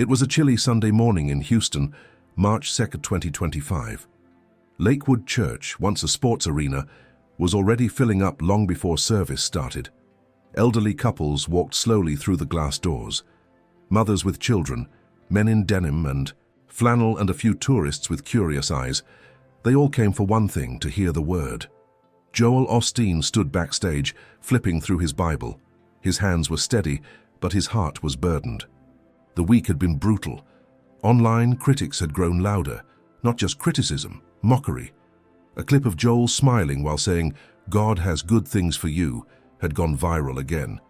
It was a chilly Sunday morning in Houston, March 2nd, 2025. Lakewood Church, once a sports arena, was already filling up long before service started. Elderly couples walked slowly through the glass doors. Mothers with children, men in denim and flannel, and a few tourists with curious eyes. They all came for one thing: to hear the word. Joel Osteen stood backstage, flipping through his Bible. His hands were steady, but his heart was burdened. The week had been brutal. Online, critics had grown louder. Not just criticism, mockery. A clip of Joel smiling while saying, "God has good things for you," had gone viral again.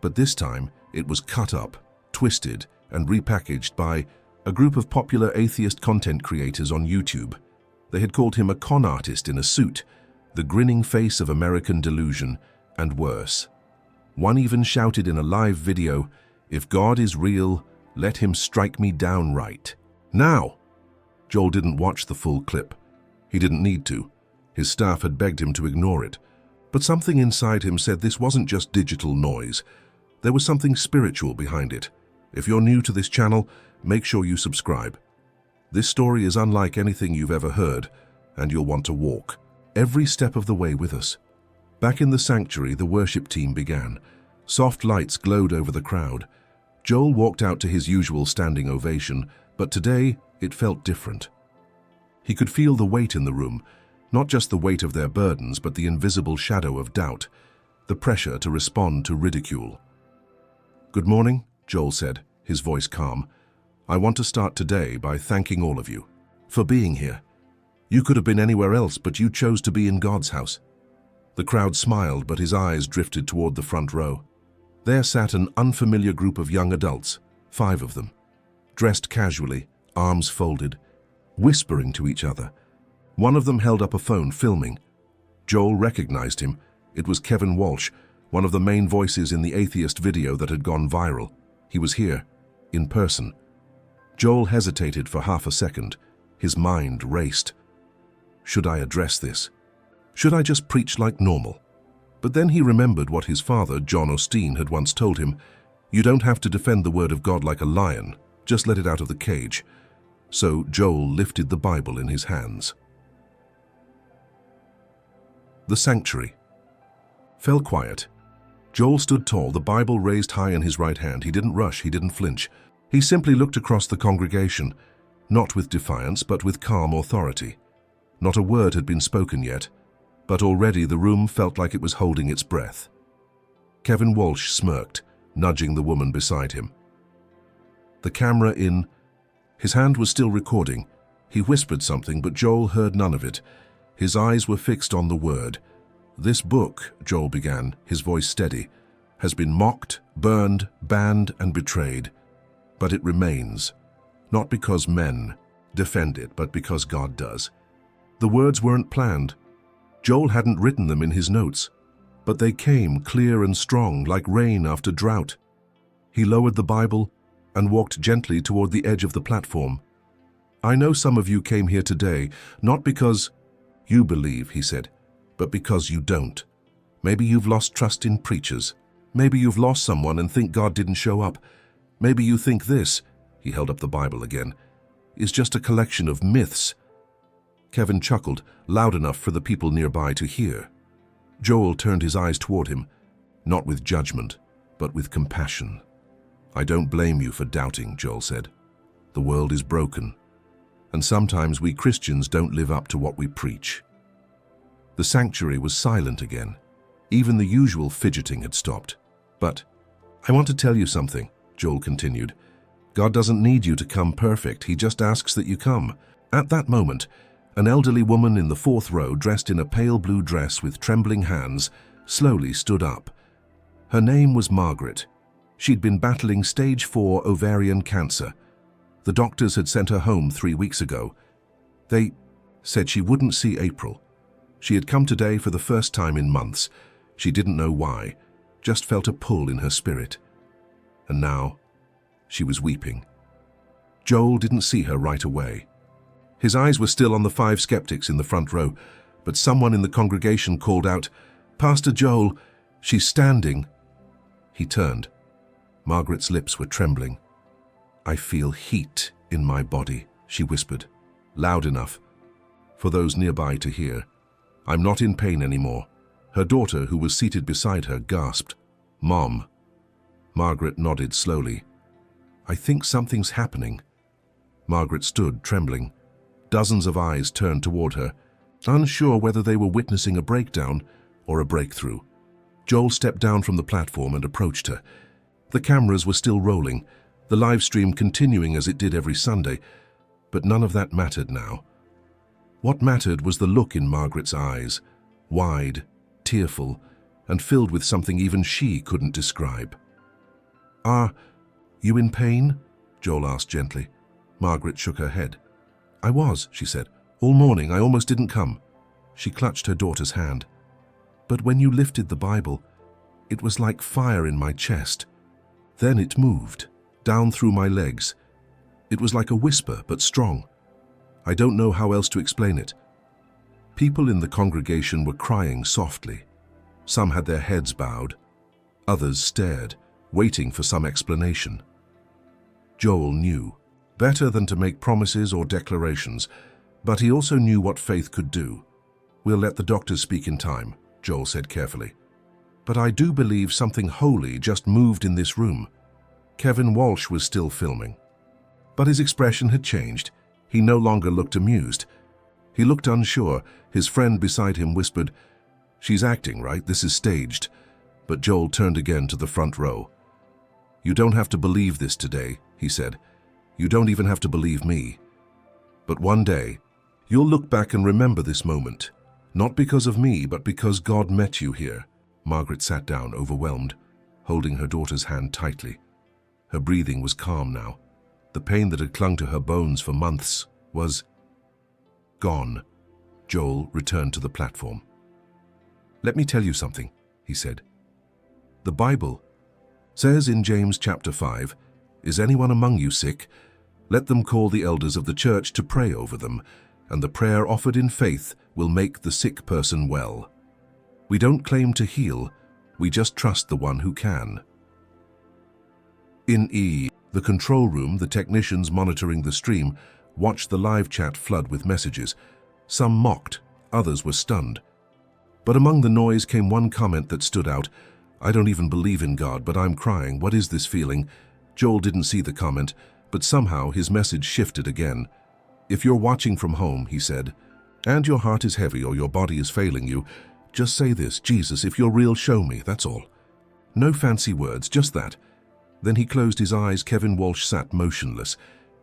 But this time, it was cut up, twisted, and repackaged by a group of popular atheist content creators on YouTube. They had called him a con artist in a suit, the grinning face of American delusion, and worse. One even shouted in a live video, "If God is real, let him strike me down right now." Joel didn't watch the full clip. He didn't need to. His staff had begged him to ignore it. But something inside him said this wasn't just digital noise. There was something spiritual behind it. If you're new to this channel, make sure you subscribe. This story is unlike anything you've ever heard, and you'll want to walk every step of the way with us. Back in the sanctuary, the worship team began. Soft lights glowed over the crowd. Joel walked out to his usual standing ovation, but today it felt different. He could feel the weight in the room, not just the weight of their burdens, but the invisible shadow of doubt, the pressure to respond to ridicule. "Good morning," Joel said, his voice calm. "I want to start today by thanking all of you for being here. You could have been anywhere else, but you chose to be in God's house." The crowd smiled, but his eyes drifted toward the front row. There sat an unfamiliar group of young adults, 5 of them, dressed casually, arms folded, whispering to each other. One of them held up a phone, filming. Joel recognized him. It was Kevin Walsh, one of the main voices in the atheist video that had gone viral. He was here, in person. Joel hesitated for half a second. His mind raced. Should I address this? Should I just preach like normal? But then he remembered what his father, John Osteen, had once told him. You don't have to defend the word of God like a lion, just let it out of the cage. So Joel lifted the Bible in his hands. The sanctuary fell quiet. Joel stood tall, the Bible raised high in his right hand. He didn't rush, he didn't flinch. He simply looked across the congregation, not with defiance, but with calm authority. Not a word had been spoken yet, but already the room felt like it was holding its breath. Kevin Walsh smirked, nudging the woman beside him. The camera in. His hand was still recording. He whispered something, but Joel heard none of it. His eyes were fixed on the word. "This book," Joel began, his voice steady, "has been mocked, burned, banned, and betrayed. But it remains, not because men defend it, but because God does." The words weren't planned. Joel hadn't written them in his notes, but they came clear and strong, like rain after drought. He lowered the Bible and walked gently toward the edge of the platform. "I know some of you came here today, not because you believe," he said, "but because you don't. Maybe you've lost trust in preachers. Maybe you've lost someone and think God didn't show up. Maybe you think this," he held up the Bible again, "is just a collection of myths." Kevin chuckled, loud enough for the people nearby to hear. Joel turned his eyes toward him, not with judgment, but with compassion. "I don't blame you for doubting," Joel said. "The world is broken, and sometimes we Christians don't live up to what we preach." The sanctuary was silent again. Even the usual fidgeting had stopped. "But I want to tell you something," Joel continued. "God doesn't need you to come perfect. He just asks that you come." At that moment, an elderly woman in the 4th row, dressed in a pale blue dress with trembling hands, slowly stood up. Her name was Margaret. She'd been battling stage 4 ovarian cancer. The doctors had sent her home 3 weeks ago. They said she wouldn't see April. She had come today for the first time in months. She didn't know why, just felt a pull in her spirit. And now, she was weeping. Joel didn't see her right away. His eyes were still on the 5 skeptics in the front row, but someone in the congregation called out, "Pastor Joel, she's standing." He turned. Margaret's lips were trembling. I feel heat in my body, she whispered, loud enough for those nearby to hear. I'm not in pain anymore. Her daughter, who was seated beside her, gasped, "Mom." Margaret nodded slowly. "I think something's happening." Margaret stood, trembling. Dozens of eyes turned toward her, unsure whether they were witnessing a breakdown or a breakthrough. Joel stepped down from the platform and approached her. The cameras were still rolling, the live stream continuing as it did every Sunday, but none of that mattered now. What mattered was the look in Margaret's eyes, wide, tearful, and filled with something even she couldn't describe. "Are you in pain?" Joel asked gently. Margaret shook her head. "I was," she said. "All morning. I almost didn't come." She clutched her daughter's hand. "But when you lifted the Bible, it was like fire in my chest. Then it moved, down through my legs. It was like a whisper, but strong. I don't know how else to explain it." People in the congregation were crying softly. Some had their heads bowed. Others stared, waiting for some explanation. Joel knew, better than to make promises or declarations, but he also knew what faith could do. "We'll let the doctors speak in time," Joel said carefully. "But I do believe something holy just moved in this room." Kevin Walsh was still filming. But his expression had changed. He no longer looked amused. He looked unsure. His friend beside him whispered, "She's acting, right? This is staged." But Joel turned again to the front row. "You don't have to believe this today," he said. "You don't even have to believe me. But one day, you'll look back and remember this moment. Not because of me, but because God met you here." Margaret sat down, overwhelmed, holding her daughter's hand tightly. Her breathing was calm now. The pain that had clung to her bones for months was gone. Joel returned to the platform. "Let me tell you something," he said. "The Bible says in James chapter 5, 'Is anyone among you sick? Let them call the elders of the church to pray over them, and the prayer offered in faith will make the sick person well.' We don't claim to heal, we just trust the one who can." In the control room, the technicians monitoring the stream watched the live chat flood with messages. Some mocked, others were stunned. But among the noise came one comment that stood out. "I don't even believe in God, but I'm crying. What is this feeling?" Joel didn't see the comment, but somehow his message shifted again. "If you're watching from home," he said, "and your heart is heavy or your body is failing you, just say this: 'Jesus, if you're real, show me,' that's all. No fancy words, just that." Then he closed his eyes. Kevin Walsh sat motionless.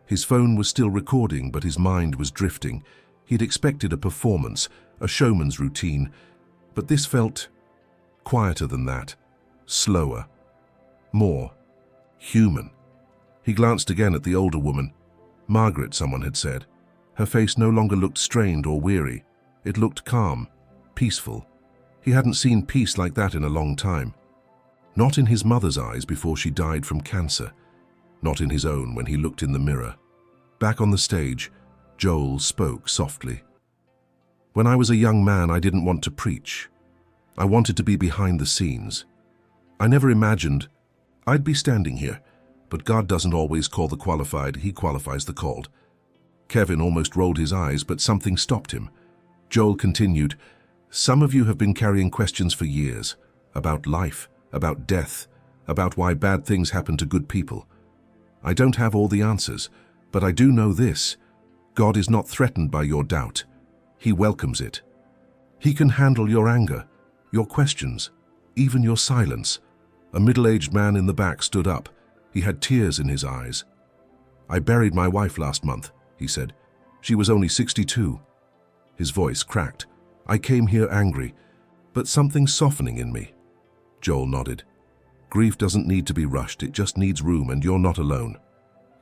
His phone was still recording, but his mind was drifting. He'd expected a performance, a showman's routine, but this felt quieter than that, slower, more human. He glanced again at the older woman. Margaret, someone had said. Her face no longer looked strained or weary. It looked calm, peaceful. He hadn't seen peace like that in a long time. Not in his mother's eyes before she died from cancer. Not in his own when he looked in the mirror. Back on the stage, Joel spoke softly. "When I was a young man, I didn't want to preach. I wanted to be behind the scenes. I never imagined I'd be standing here, but God doesn't always call the qualified, He qualifies the called." Kevin almost rolled his eyes, but something stopped him. Joel continued, "Some of you have been carrying questions for years, about life, about death, about why bad things happen to good people. I don't have all the answers, but I do know this: God is not threatened by your doubt. He welcomes it. He can handle your anger, your questions, even your silence." A middle-aged man in the back stood up. He had tears in his eyes. "I buried my wife last month," he said. "She was only 62. His voice cracked. "I came here angry, but something's softening in me." Joel nodded. "Grief doesn't need to be rushed, it just needs room, and you're not alone."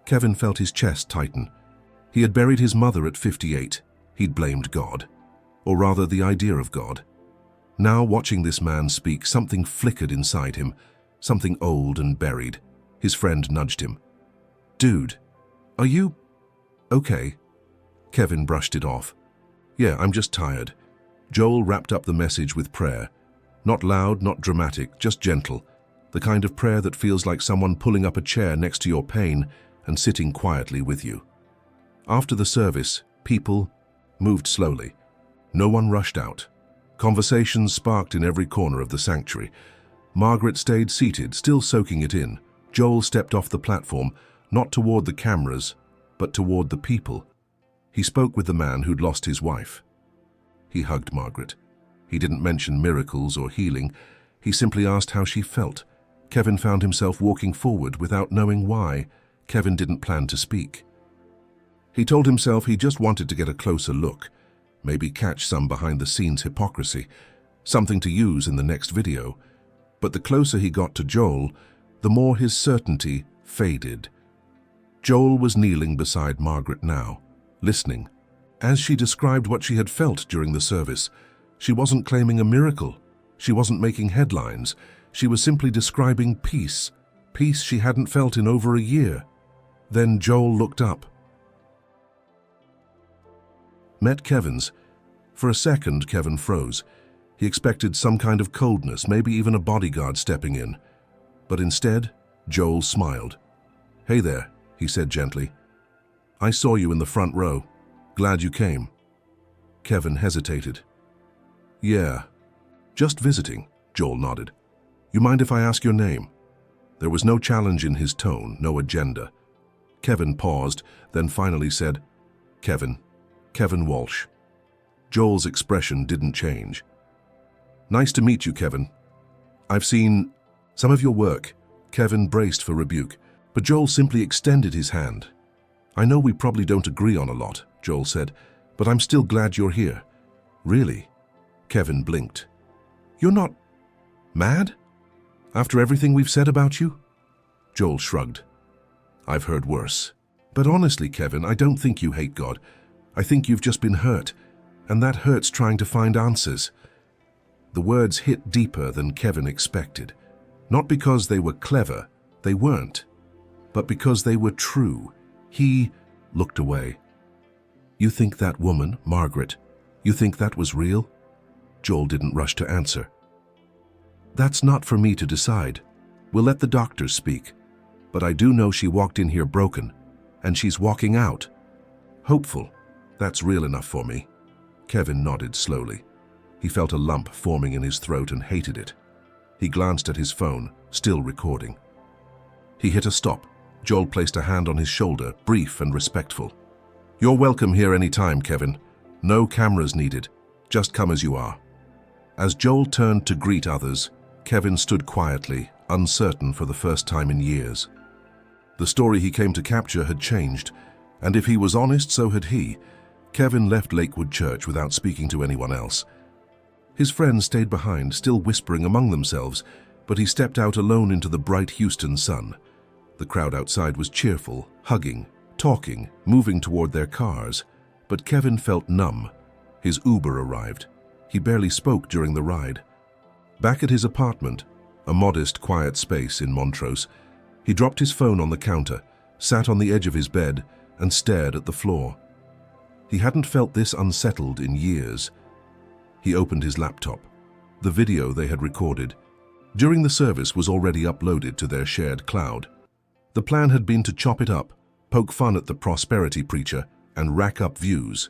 Kevin felt his chest tighten. He had buried his mother at 58. He'd blamed God, or rather the idea of God. Now, watching this man speak, something flickered inside him, something old and buried. His friend nudged him. "Dude, are you okay?" Kevin brushed it off. "Yeah, I'm just tired." Joel wrapped up the message with prayer. Not loud, not dramatic, just gentle. The kind of prayer that feels like someone pulling up a chair next to your pain and sitting quietly with you. After the service, people moved slowly. No one rushed out. Conversations sparked in every corner of the sanctuary. Margaret stayed seated, still soaking it in. Joel stepped off the platform, not toward the cameras, but toward the people. He spoke with the man who'd lost his wife. He hugged Margaret. He didn't mention miracles or healing. He simply asked how she felt. Kevin found himself walking forward without knowing why. Kevin didn't plan to speak. He told himself he just wanted to get a closer look, maybe catch some behind-the-scenes hypocrisy, something to use in the next video. But the closer he got to Joel, the more his certainty faded. Joel was kneeling beside Margaret now, listening. As she described what she had felt during the service, she wasn't claiming a miracle. She wasn't making headlines. She was simply describing peace, peace she hadn't felt in over a year. Then Joel looked up. Met Kevin's. For a second, Kevin froze. He expected some kind of coldness, maybe even a bodyguard stepping in. But instead, Joel smiled. "Hey there," he said gently. "I saw you in the front row. Glad you came." Kevin hesitated. "Yeah, just visiting," Joel nodded. "You mind if I ask your name?" There was no challenge in his tone, no agenda. Kevin paused, then finally said, "Kevin Walsh." Joel's expression didn't change. "Nice to meet you, Kevin. I've seen some of your work." Kevin braced for rebuke, but Joel simply extended his hand. "I know we probably don't agree on a lot," Joel said, "but I'm still glad you're here." "Really?" Kevin blinked. "You're not mad? After everything we've said about you?" Joel shrugged. "I've heard worse. But honestly, Kevin, I don't think you hate God. I think you've just been hurt, and that hurts trying to find answers." The words hit deeper than Kevin expected. Not because they were clever, they weren't, but because they were true. He looked away. "You think that woman, Margaret, you think that was real?" Joel didn't rush to answer. "That's not for me to decide. We'll let the doctors speak. But I do know she walked in here broken, and she's walking out hopeful. That's real enough for me." Kevin nodded slowly. He felt a lump forming in his throat and hated it. He glanced at his phone, still recording. He hit a stop. Joel placed a hand on his shoulder, brief and respectful. "You're welcome here any time, Kevin. No cameras needed. Just come as you are." As Joel turned to greet others, Kevin stood quietly, uncertain for the first time in years. The story he came to capture had changed, and if he was honest, so had he. Kevin left Lakewood Church without speaking to anyone else. His friends stayed behind, still whispering among themselves, but he stepped out alone into the bright Houston sun. The crowd outside was cheerful, hugging, talking, moving toward their cars, but Kevin felt numb. His Uber arrived. He barely spoke during the ride. Back at his apartment, a modest, quiet space in Montrose, he dropped his phone on the counter, sat on the edge of his bed, and stared at the floor. He hadn't felt this unsettled in years. He opened his laptop. The video they had recorded during the service was already uploaded to their shared cloud. The plan had been to chop it up, poke fun at the prosperity preacher, and rack up views.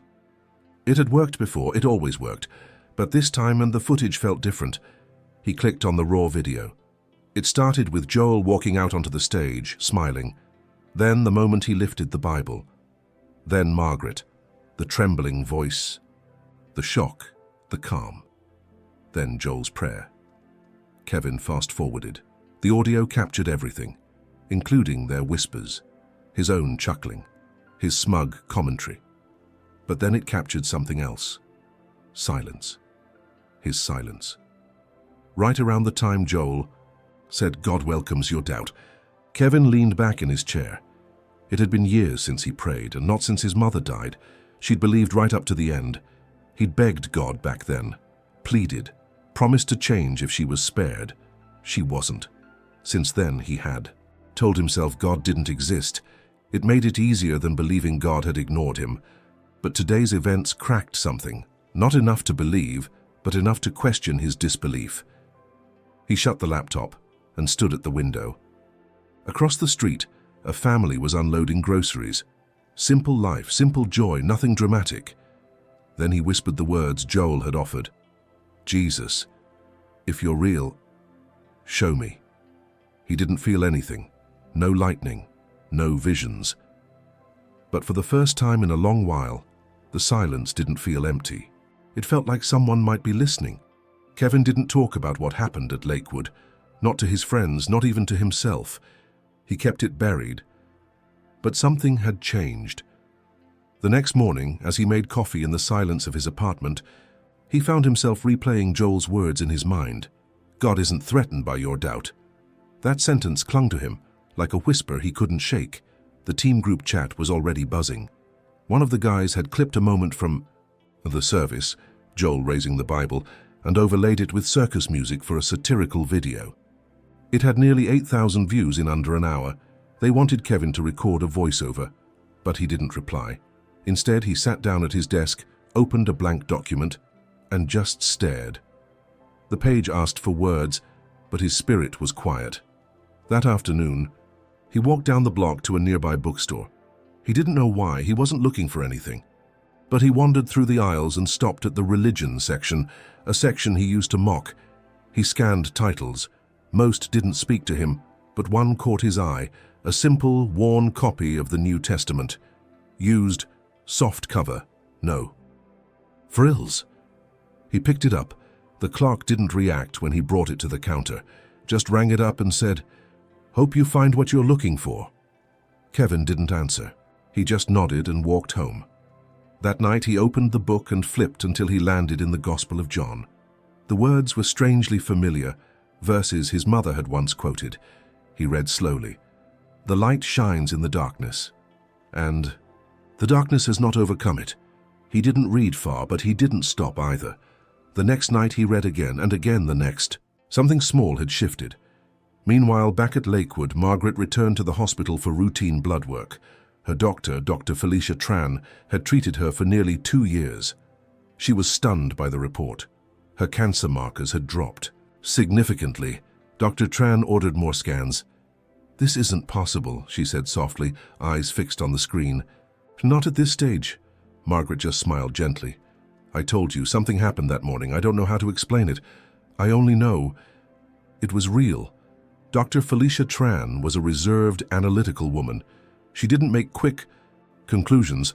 It had worked before, it always worked, but this time the footage felt different. He clicked on the raw video. It started with Joel walking out onto the stage, smiling. Then the moment he lifted the Bible. Then Margaret, the trembling voice, the shock, the calm. Then Joel's prayer. Kevin fast-forwarded. The audio captured everything, including their whispers, his own chuckling, his smug commentary. But then it captured something else. Silence. His silence. Right around the time Joel said, "God welcomes your doubt," Kevin leaned back in his chair. It had been years since he prayed, and not since his mother died. She'd believed right up to the end. He'd begged God back then, pleaded, promised to change if she was spared. She wasn't. Since then, he had. Told himself God didn't exist. It made it easier than believing God had ignored him. But today's events cracked something. Not enough to believe, but enough to question his disbelief. He shut the laptop and stood at the window. Across the street, A family was unloading groceries. Simple life, simple joy, nothing dramatic. Then he whispered the words Joel had offered. Jesus, if you're real, show me. He didn't feel anything. No lightning, no visions. But for the first time in a long while, the silence didn't feel empty. It felt like someone might be listening. Kevin didn't talk about what happened at Lakewood, not to his friends, not even to himself. He kept it buried. But something had changed. The next morning, as he made coffee in the silence of his apartment, he found himself replaying Joel's words in his mind. God isn't threatened by your doubt. That sentence clung to him, like a whisper he couldn't shake. The team group chat was already buzzing. One of the guys had clipped a moment from the service, Joel raising the Bible, and overlaid it with circus music for a satirical video. It had nearly 8,000 views in under an hour. They wanted Kevin to record a voiceover, but he didn't reply. Instead, he sat down at his desk, opened a blank document, and just stared. The page asked for words, but his spirit was quiet. That afternoon, he walked down the block to a nearby bookstore. He didn't know why, he wasn't looking for anything. But he wandered through the aisles and stopped at the religion section, a section he used to mock. He scanned titles. Most didn't speak to him, but one caught his eye, a simple, worn copy of the New Testament. Used, soft cover, no. Frills. He picked it up. The clerk didn't react when he brought it to the counter, just rang it up and said, "Hope you find what you're looking for." Kevin didn't answer. He just nodded and walked home. That night he opened the book and flipped until he landed in the Gospel of John. The words were strangely familiar, verses his mother had once quoted. He read slowly. The light shines in the darkness, and the darkness has not overcome it. He didn't read far, but he didn't stop either. The next night he read again, and again the next. Something small had shifted. Meanwhile, back at Lakewood, Margaret returned to the hospital for routine blood work. Her doctor, Dr. Felicia Tran, had treated her for nearly 2 years. She was stunned by the report. Her cancer markers had dropped. Significantly, Dr. Tran ordered more scans. "This isn't possible," she said softly, eyes fixed on the screen. "Not at this stage." Margaret just smiled gently. "I told you, something happened that morning. I don't know how to explain it. I only know it was real." Dr. Felicia Tran was a reserved, analytical woman. She didn't make quick conclusions,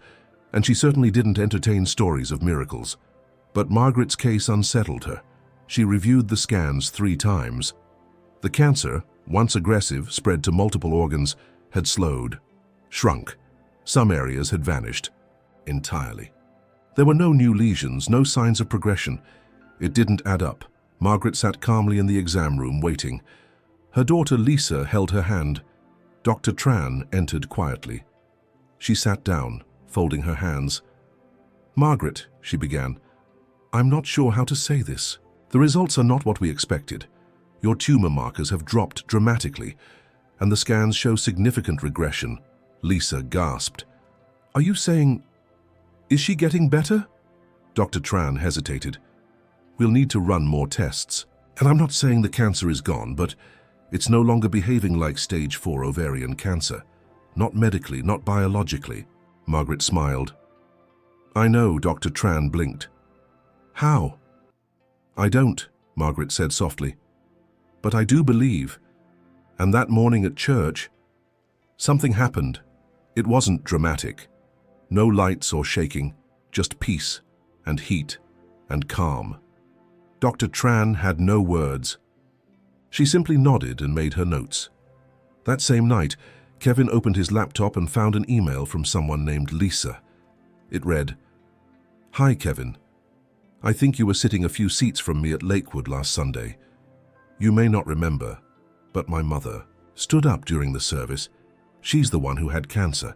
and she certainly didn't entertain stories of miracles. But Margaret's case unsettled her. She reviewed the scans 3 times. The cancer, once aggressive, spread to multiple organs, had slowed, shrunk. Some areas had vanished entirely. There were no new lesions, no signs of progression. It didn't add up. Margaret sat calmly in the exam room, waiting. Her daughter Lisa held her hand. Dr. Tran entered quietly. She sat down, folding her hands. "Margaret," she began, "I'm not sure how to say this. The results are not what we expected. Your tumor markers have dropped dramatically, and the scans show significant regression." Lisa gasped. "Are you saying... is she getting better?" Dr. Tran hesitated. "We'll need to run more tests. And I'm not saying the cancer is gone, but it's no longer behaving like stage 4 ovarian cancer. Not medically, not biologically." Margaret smiled. "I know," Dr. Tran blinked. "How?" "I don't," Margaret said softly. "But I do believe. And that morning at church, something happened. It wasn't dramatic. No lights or shaking, just peace and heat and calm." Dr. Tran had no words. She simply nodded and made her notes. That same night, Kevin opened his laptop and found an email from someone named Lisa. It read, "Hi, Kevin. I think you were sitting a few seats from me at Lakewood last Sunday. You may not remember, but my mother stood up during the service. She's the one who had cancer.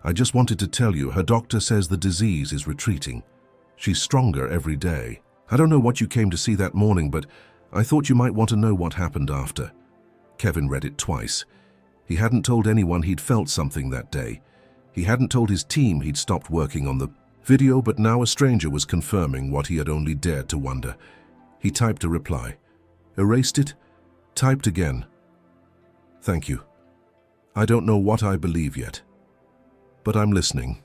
I just wanted to tell you, her doctor says the disease is retreating. She's stronger every day. I don't know what you came to see that morning, but I thought you might want to know what happened after." Kevin read it twice. He hadn't told anyone he'd felt something that day. He hadn't told his team he'd stopped working on the video, but now a stranger was confirming what he had only dared to wonder. He typed a reply. Erased it, typed again. "Thank you. I don't know what I believe yet, but I'm listening."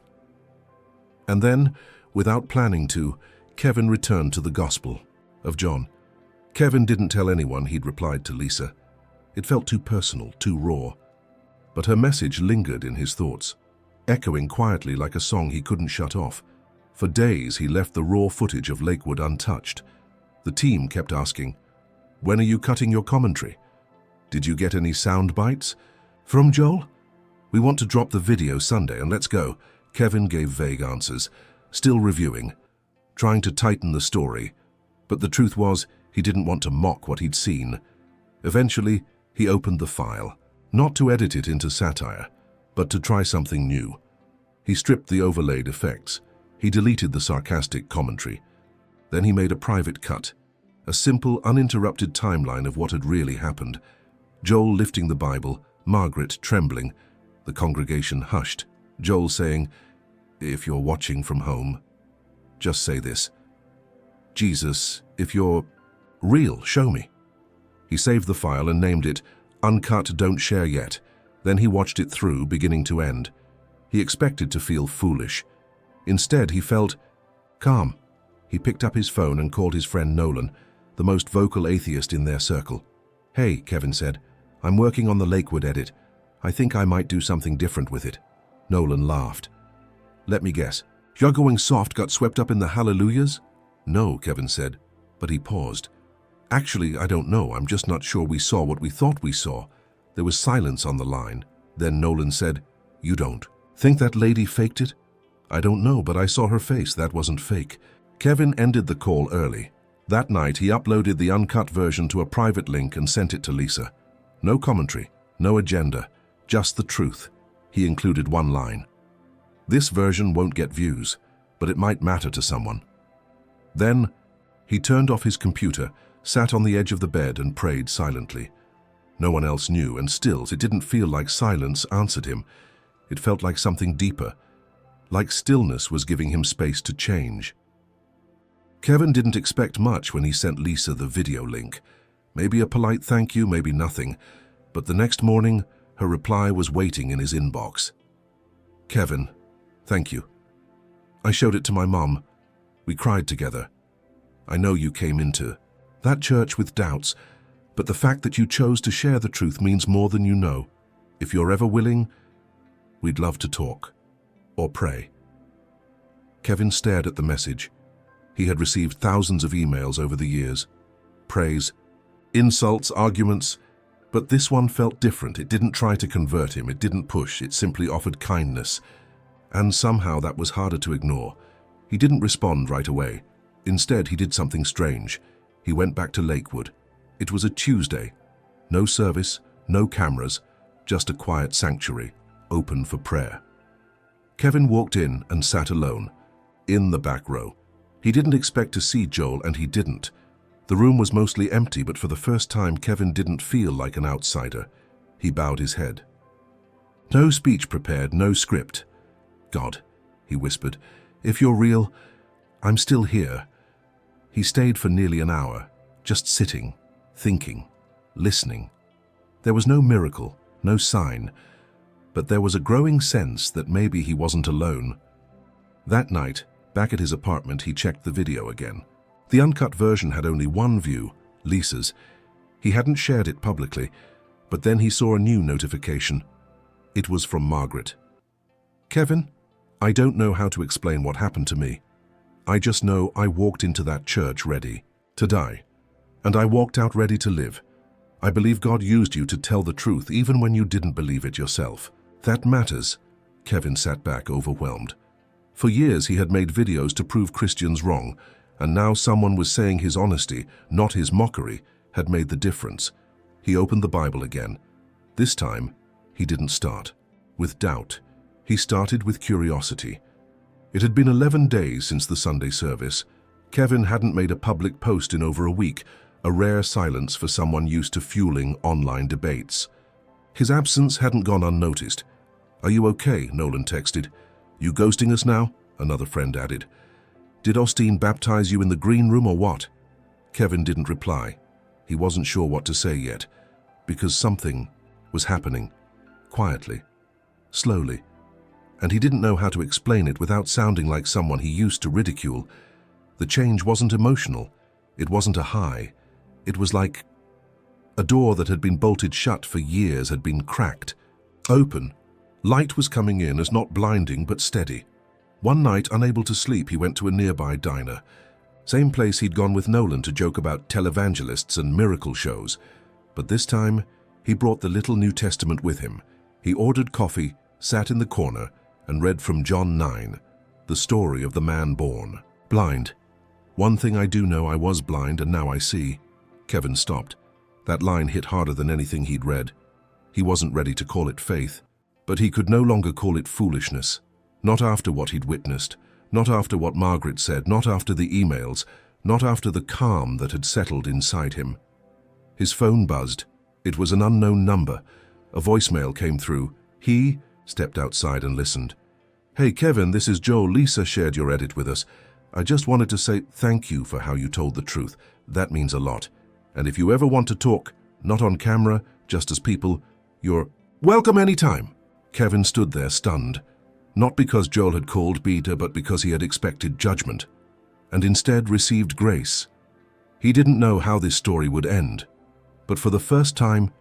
And then, without planning to, Kevin returned to the Gospel of John. Kevin didn't tell anyone he'd replied to Lisa. It felt too personal, too raw. But her message lingered in his thoughts, echoing quietly like a song he couldn't shut off. For days he left the raw footage of Lakewood untouched. The team kept asking, "When are you cutting your commentary? Did you get any sound bites from Joel? We want to drop the video Sunday and let's go." Kevin gave vague answers, still reviewing, trying to tighten the story. But the truth was, he didn't want to mock what he'd seen. Eventually, he opened the file, not to edit it into satire, but to try something new. He stripped the overlaid effects. He deleted the sarcastic commentary. Then he made a private cut, a simple, uninterrupted timeline of what had really happened. Joel lifting the Bible, Margaret trembling, the congregation hushed. Joel saying, "If you're watching from home, just say this. Jesus, if you're real, show me." He saved the file and named it Uncut, Don't Share Yet. Then he watched it through, beginning to end. He expected to feel foolish. Instead, he felt calm. He picked up his phone and called his friend Nolan, the most vocal atheist in their circle. "Hey," Kevin said, "I'm working on the Lakewood edit. I think I might do something different with it." Nolan laughed. "Let me guess. You're going soft, got swept up in the hallelujahs?" "No," Kevin said, but he paused. "Actually, I don't know. I'm just not sure we saw what we thought we saw." There was silence on the line. Then Nolan said, "You don't think that lady faked it?" "I don't know, but I saw her face. That wasn't fake." Kevin ended the call early. That night, he uploaded the uncut version to a private link and sent it to Lisa. No commentary, no agenda, just the truth. He included one line. "This version won't get views, but it might matter to someone." Then, he turned off his computer, sat on the edge of the bed and prayed silently. No one else knew, and still, it didn't feel like silence answered him. It felt like something deeper, like stillness was giving him space to change. Kevin didn't expect much when he sent Lisa the video link. Maybe a polite thank you, maybe nothing. But the next morning, her reply was waiting in his inbox. "Kevin, thank you. I showed it to my mom. We cried together. I know you came into that church with doubts, but the fact that you chose to share the truth means more than you know. If you're ever willing, we'd love to talk or pray." Kevin stared at the message. He had received thousands of emails over the years. Praise, insults, arguments. But this one felt different. It didn't try to convert him. It didn't push. It simply offered kindness. And somehow that was harder to ignore. He didn't respond right away. Instead, he did something strange. He went back to Lakewood. It was a Tuesday. No service, no cameras, just a quiet sanctuary, open for prayer. Kevin walked in and sat alone, in the back row. He didn't expect to see Joel, and he didn't. The room was mostly empty, but for the first time, Kevin didn't feel like an outsider. He bowed his head. No speech prepared, no script. "God," he whispered, "if you're real, I'm still here." He stayed for nearly an hour, just sitting, thinking, listening. There was no miracle, no sign, but there was a growing sense that maybe he wasn't alone. That night, back at his apartment, he checked the video again. The uncut version had only one view, Lisa's. He hadn't shared it publicly, but then he saw a new notification. It was from Margaret. "Kevin, I don't know how to explain what happened to me. I just know I walked into that church ready to die, and I walked out ready to live. I believe God used you to tell the truth even when you didn't believe it yourself. That matters." Kevin sat back, overwhelmed. For years he had made videos to prove Christians wrong, and now someone was saying his honesty, not his mockery, had made the difference. He opened the Bible again. This time, he didn't start with doubt. He started with curiosity. It had been 11 days since the Sunday service. Kevin hadn't made a public post in over a week, a rare silence for someone used to fueling online debates. His absence hadn't gone unnoticed. "Are you okay?" Nolan texted. "You ghosting us now?" another friend added. "Did Osteen baptize you in the green room or what?" Kevin didn't reply. He wasn't sure what to say yet, because something was happening. quietly, slowly, and he didn't know how to explain it without sounding like someone he used to ridicule. The change wasn't emotional. It wasn't a high. It was like a door that had been bolted shut for years had been cracked, open. Light was coming in, as not blinding but steady. One night, unable to sleep, he went to a nearby diner. Same place he'd gone with Nolan to joke about televangelists and miracle shows. But this time, he brought the little New Testament with him. He ordered coffee, sat in the corner, and read from John 9, the story of the man born blind. "One thing I do know, I was blind and now I see." Kevin stopped. That line hit harder than anything he'd read. He wasn't ready to call it faith, but he could no longer call it foolishness. Not after what he'd witnessed, not after what Margaret said, not after the emails, not after the calm that had settled inside him. His phone buzzed. It was an unknown number. A voicemail came through. He stepped outside and listened. "Hey Kevin, this is Joel. Lisa shared your edit with us. I just wanted to say thank you for how you told the truth. That means a lot. And if you ever want to talk, not on camera, just as people, you're welcome anytime." Kevin stood there stunned, not because Joel had called Peter, but because he had expected judgment, and instead received grace. He didn't know how this story would end, but for the first time,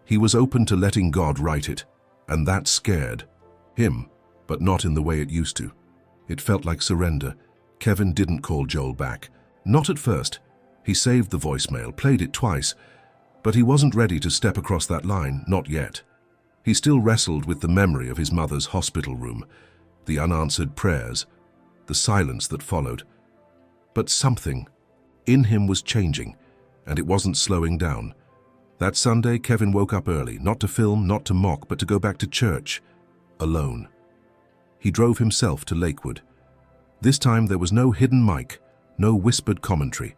he was open to letting God write it, and that scared him, but not in the way it used to. It felt like surrender. Kevin didn't call Joel back. Not at first. He saved the voicemail, played it twice, but he wasn't ready to step across that line, not yet. He still wrestled with the memory of his mother's hospital room, the unanswered prayers, the silence that followed. But something in him was changing, and it wasn't slowing down. That Sunday, Kevin woke up early, not to film, not to mock, but to go back to church, alone. He drove himself to Lakewood. This time there was no hidden mic, no whispered commentary,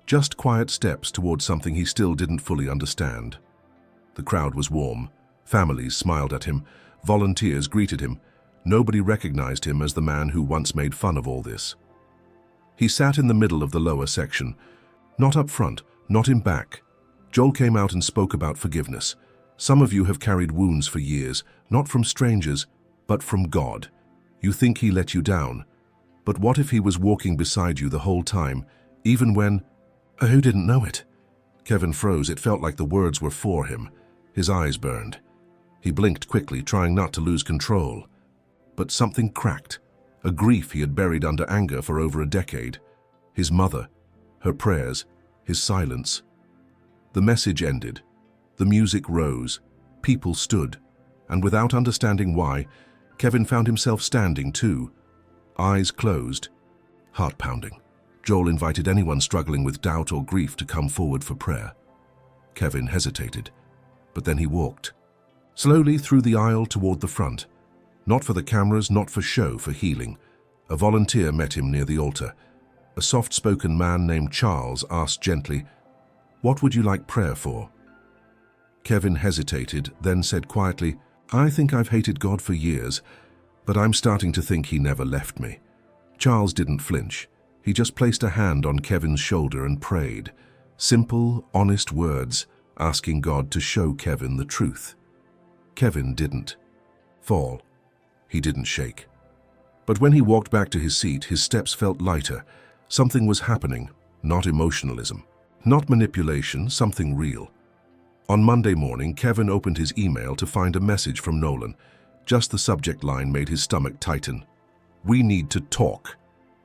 just quiet steps towards something he still didn't fully understand. The crowd was warm. Families smiled at him. Volunteers greeted him. Nobody recognized him as the man who once made fun of all this. He sat in the middle of the lower section, not up front, not in back. Joel came out and spoke about forgiveness. "Some of you have carried wounds for years, not from strangers, but from God. You think he let you down. But what if he was walking beside you the whole time, even when... Who didn't know it?" Kevin froze. It felt like the words were for him. His eyes burned. He blinked quickly, trying not to lose control. But something cracked. A grief he had buried under anger for over a decade. His mother, her prayers, his silence. The message ended. The music rose. People stood. And without understanding why, Kevin found himself standing too. Eyes closed. Heart pounding. Joel invited anyone struggling with doubt or grief to come forward for prayer. Kevin hesitated, but then he walked slowly through the aisle toward the front. Not for the cameras, not for show, for healing. A volunteer met him near the altar. A soft-spoken man named Charles asked gently, "What would you like prayer for?" Kevin hesitated, then said quietly, "I think I've hated God for years, but I'm starting to think he never left me." Charles didn't flinch. He just placed a hand on Kevin's shoulder and prayed. Simple, honest words, asking God to show Kevin the truth. Kevin didn't fall. He didn't shake. But when he walked back to his seat, his steps felt lighter. Something was happening, not emotionalism, not manipulation, something real. On Monday morning, Kevin opened his email to find a message from Nolan. Just the subject line made his stomach tighten. "We need to talk."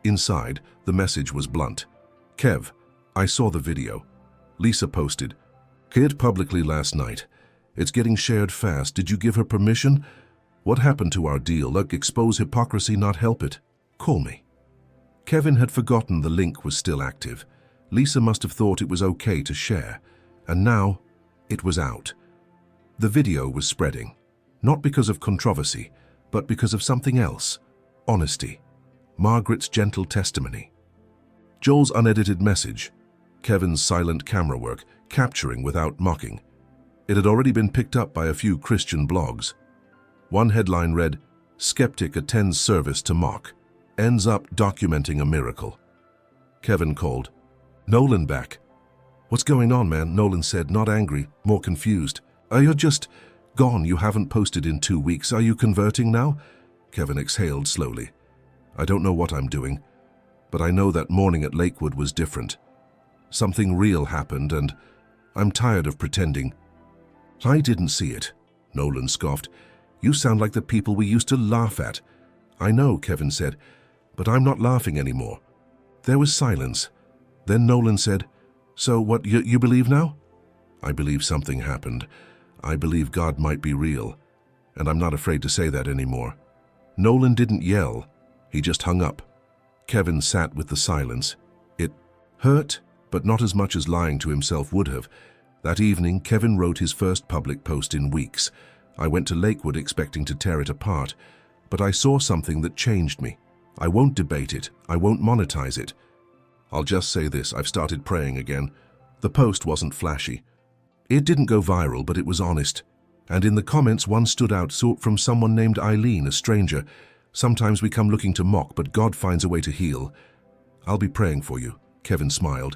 Inside, the message was blunt. "Kev, I saw the video. Lisa posted. Cleared publicly last night. It's getting shared fast. Did you give her permission? What happened to our deal? Like, expose hypocrisy, not help it. Call me." Kevin had forgotten the link was still active. Lisa must have thought it was okay to share. And now, it was out. The video was spreading. Not because of controversy, but because of something else. Honesty. Margaret's gentle testimony. Joel's unedited message. Kevin's silent camera work, capturing without mocking. It had already been picked up by a few Christian blogs. One headline read, "Skeptic attends service to mock. Ends up documenting a miracle." Kevin called. "Nolan back." "What's going on, man?" Nolan said, not angry, more confused. "You're just Gone, you haven't posted in 2 weeks. Are you converting now? Kevin exhaled slowly. I don't know what I'm doing, but I know that morning at Lakewood was different. Something real happened, and I'm tired of pretending. I didn't see it, Nolan scoffed. You sound like the people we used to laugh at. I know, Kevin said, but I'm not laughing anymore. There was silence. Then Nolan said, So what, you believe now? I believe something happened. I believe God might be real, and I'm not afraid to say that anymore. Nolan didn't yell. He just hung up. Kevin sat with the silence. It hurt, but not as much as lying to himself would have. That evening, Kevin wrote his first public post in weeks. I went to Lakewood expecting to tear it apart, but I saw something that changed me. I won't debate it. I won't monetize it. I'll just say this, I've started praying again. The post wasn't flashy. It didn't go viral, but it was honest. And in the comments, one stood out from someone named Eileen, a stranger. Sometimes we come looking to mock, but God finds a way to heal. I'll be praying for you, Kevin smiled.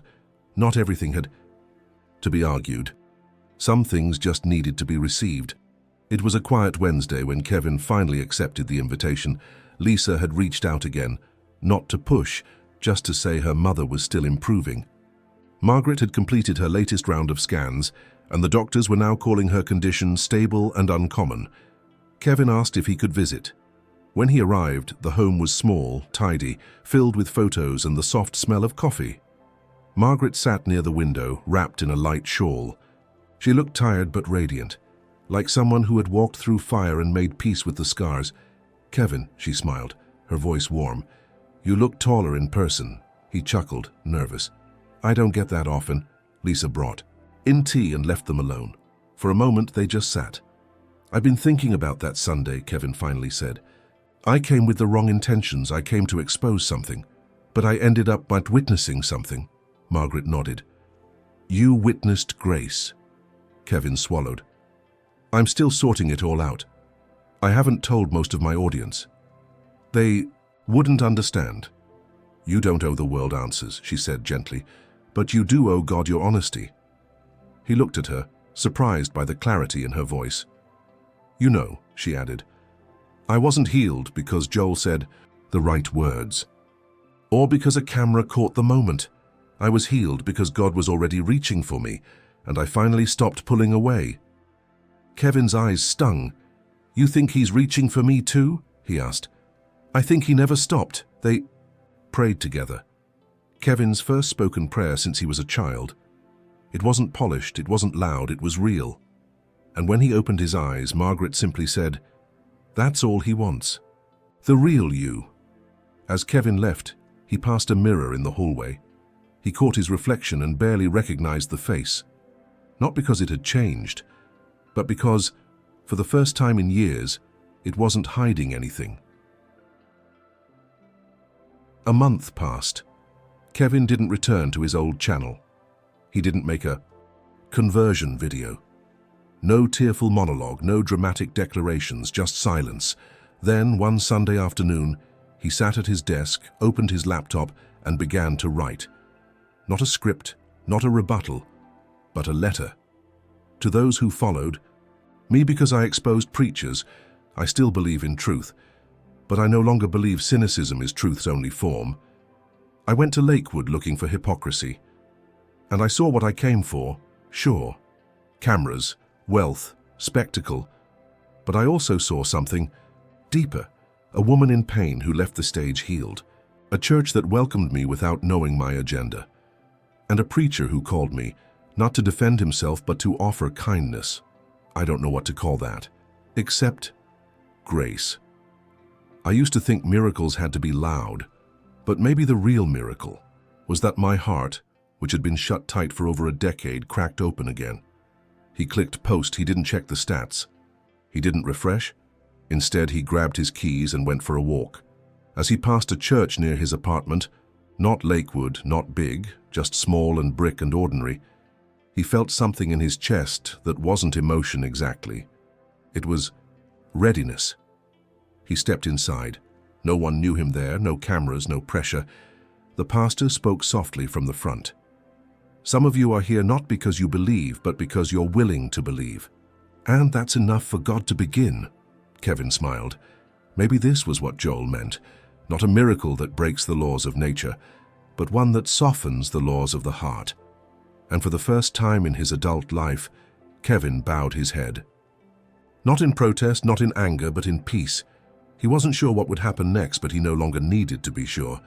Not everything had to be argued. Some things just needed to be received. It was a quiet Wednesday when Kevin finally accepted the invitation. Lisa had reached out again, not to push, just to say her mother was still improving. Margaret had completed her latest round of scans, and the doctors were now calling her condition stable and uncommon. Kevin asked if he could visit. When he arrived, the home was small, tidy, filled with photos and the soft smell of coffee. Margaret sat near the window, wrapped in a light shawl. She looked tired but radiant, like someone who had walked through fire and made peace with the scars. Kevin, she smiled, her voice warm. You look taller in person. He chuckled, nervous. I don't get that often. Lisa brought in tea and left them alone. For a moment, they just sat. I've been thinking about that Sunday, Kevin finally said. I came with the wrong intentions. I came to expose something, but I ended up witnessing something. Margaret nodded. You witnessed grace. Kevin swallowed. I'm still sorting it all out. I haven't told most of my audience. They wouldn't understand. You don't owe the world answers, she said gently, but you do owe God your honesty. He looked at her, surprised by the clarity in her voice. You know, she added, I wasn't healed because Joel said the right words, or because a camera caught the moment. I was healed because God was already reaching for me, and I finally stopped pulling away. Kevin's eyes stung. You think he's reaching for me too? He asked. I think he never stopped. They prayed together. Kevin's first spoken prayer since he was a child. It wasn't polished, it wasn't loud, it was real. And when he opened his eyes, Margaret simply said, That's all he wants. The real you. As Kevin left, he passed a mirror in the hallway. He caught his reflection and barely recognized the face. Not because it had changed, but because, for the first time in years, it wasn't hiding anything. A month passed. Kevin didn't return to his old channel. He didn't make a conversion video. No tearful monologue, no dramatic declarations, just silence. Then, one Sunday afternoon, he sat at his desk, opened his laptop, and began to write. Not a script, not a rebuttal, but a letter. To those who followed, me because I exposed preachers, I still believe in truth, but I no longer believe cynicism is truth's only form. I went to Lakewood looking for hypocrisy, and I saw what I came for, sure. Cameras, wealth, spectacle, but I also saw something deeper, a woman in pain who left the stage healed, a church that welcomed me without knowing my agenda, and a preacher who called me, not to defend himself but to offer kindness. I don't know what to call that, except grace. I used to think miracles had to be loud, but maybe the real miracle was that my heart, which had been shut tight for over a decade, cracked open again. He clicked post. He didn't check the stats. He didn't refresh. Instead, he grabbed his keys and went for a walk. As he passed a church near his apartment, not Lakewood, not big, just small and brick and ordinary, he felt something in his chest that wasn't emotion exactly. It was readiness. He stepped inside. No one knew him there, no cameras, no pressure. The pastor spoke softly from the front. Some of you are here not because you believe, but because you're willing to believe. And that's enough for God to begin. Kevin smiled. Maybe this was what Joel meant. Not a miracle that breaks the laws of nature, but one that softens the laws of the heart. And for the first time in his adult life, Kevin bowed his head. Not in protest, not in anger, but in peace. He wasn't sure what would happen next, but he no longer needed to be sure.